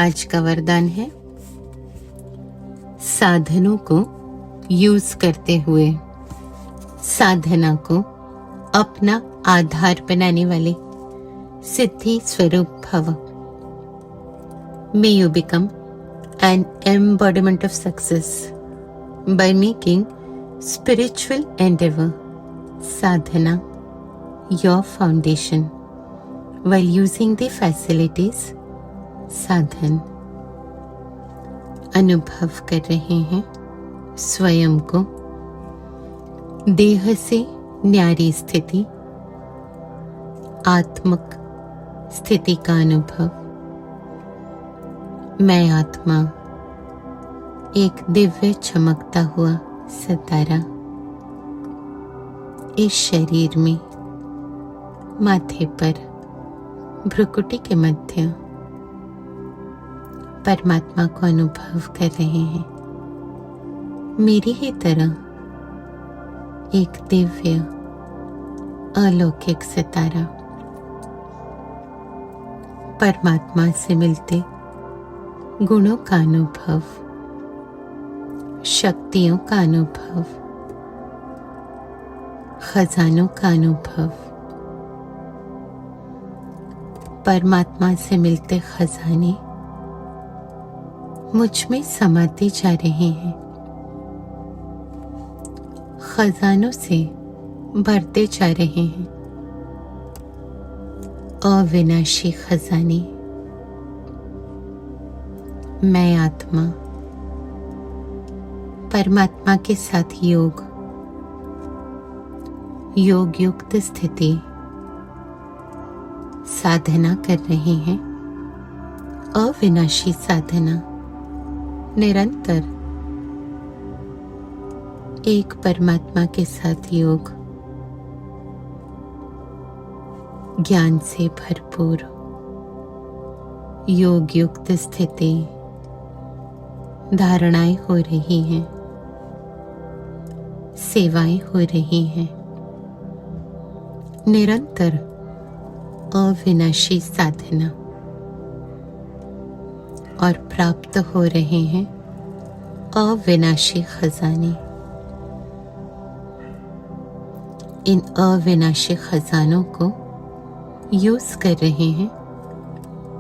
आज का वरदान है, साधनों को यूज करते हुए साधना को अपना आधार बनाने वाले सिद्धि स्वरूप भव। May you become an embodiment of success by making spiritual endeavor sadhana your foundation while using the facilities साधन। अनुभव कर रहे हैं स्वयं को देह से न्यारी स्थिति, आत्मक स्थिति का अनुभव। मैं आत्मा एक दिव्य चमकता हुआ सितारा इस शरीर में माथे पर भ्रुकुटी के मध्य परमात्मा को अनुभव कर रहे हैं। मेरी ही तरह एक दिव्य अलौकिक सितारा परमात्मा से मिलते गुणों का अनुभव, शक्तियों का अनुभव, खजानों का अनुभव। परमात्मा से मिलते खजाने मुझ में समाते जा रहे हैं, खजानों से भरते जा रहे हैं। अविनाशी खजाने। मैं आत्मा परमात्मा के साथ योग युक्त स्थिति साधना कर रहे हैं। अविनाशी साधना निरंतर एक परमात्मा के साथ योग, ज्ञान से भरपूर योग युक्त स्थिति धारणाएं हो रही हैं, सेवाएं हो रही हैं। निरंतर अविनाशी साधना और प्राप्त हो रहे हैं अविनाशी खजाने। इन अविनाशी खजानों को यूज कर रहे हैं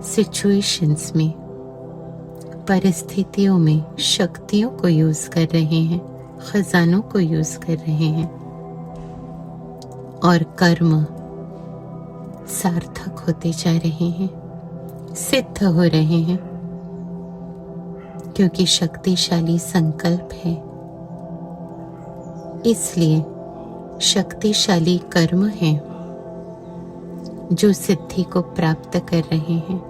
सिचुएशंस में, परिस्थितियों में, शक्तियों को यूज कर रहे हैं, खजानों को यूज कर रहे हैं और कर्म सार्थक होते जा रहे हैं, सिद्ध हो रहे हैं, क्योंकि शक्तिशाली संकल्प है। इसलिए शक्तिशाली कर्म है जो सिद्धि को प्राप्त कर रहे हैं,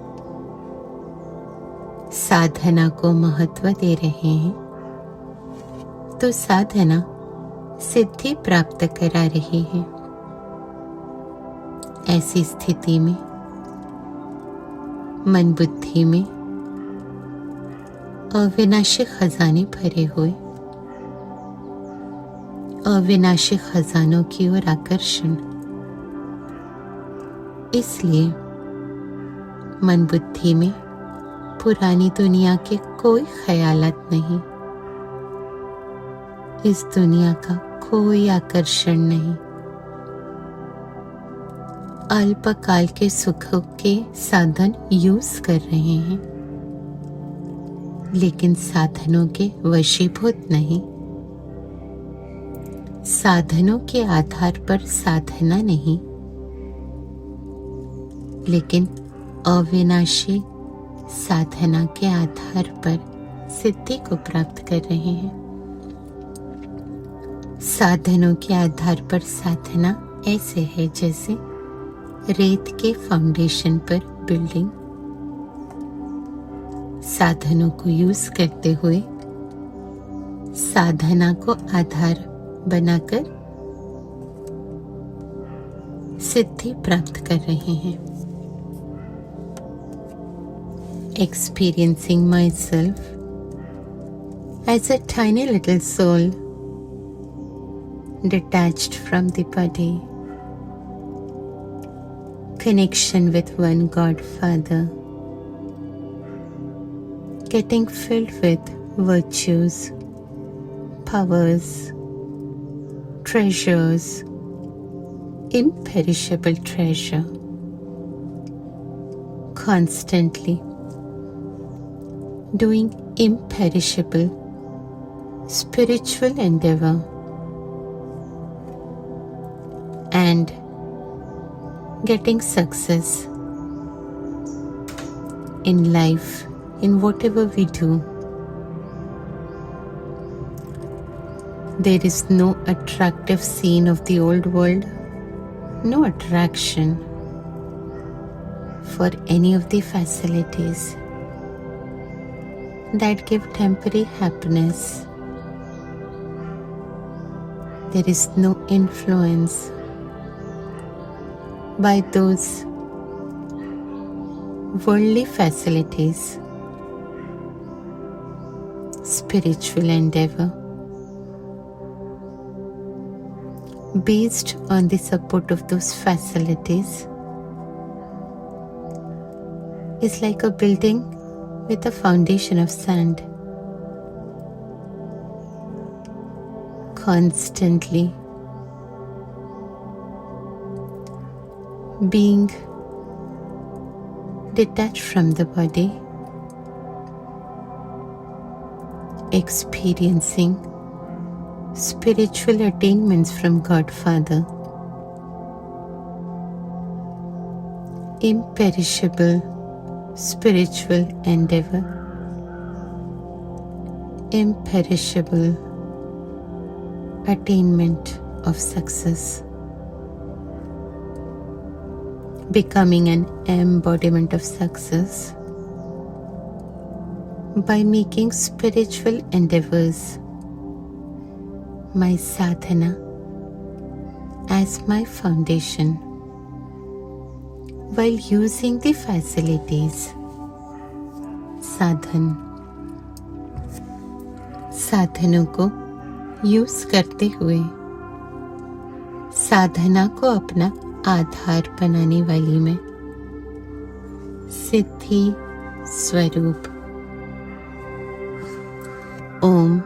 साधना को महत्व दे रहे हैं, तो साधना सिद्धि प्राप्त करा रही है। ऐसी स्थिति में मन बुद्धि में अविनाशी खजाने भरे हुए, अविनाशी खजानों की ओर आकर्षण। इसलिए मन बुद्धि में पुरानी दुनिया के कोई ख्यालात नहीं, इस दुनिया का कोई आकर्षण नहीं। अल्पकाल के सुखों के साधन यूज कर रहे हैं, लेकिन साधनों के वशीभूत नहीं। साधनों के आधार पर साधना नहीं, लेकिन अविनाशी साधना के आधार पर सिद्धि को प्राप्त कर रहे हैं। साधनों के आधार पर साधना ऐसे है जैसे रेत के फाउंडेशन पर बिल्डिंग। साधनों को यूज करते हुए साधना को आधार बनाकर सिद्धि प्राप्त कर रहे हैं। Experiencing myself as a tiny little soul detached from the body, connection with one God Father, getting filled with virtues, powers, treasures, imperishable treasure, constantly doing imperishable spiritual endeavor and getting success in life, in whatever we do. There is no attractive scene of the old world, no attraction for any of the facilities that give temporary happiness. There is no influence by those worldly facilities. Spiritual endeavor based on the support of those facilities is like a building with a foundation of sand, constantly being detached from the body, experiencing spiritual attainments from Godfather, imperishable spiritual endeavor, imperishable attainment of success, becoming an embodiment of success by making spiritual endeavors my sadhana as my foundation, while using the facilities साधनों को use करते हुए साधना को अपना आधार बनाने वाली मैं सिद्धि स्वरूप ओम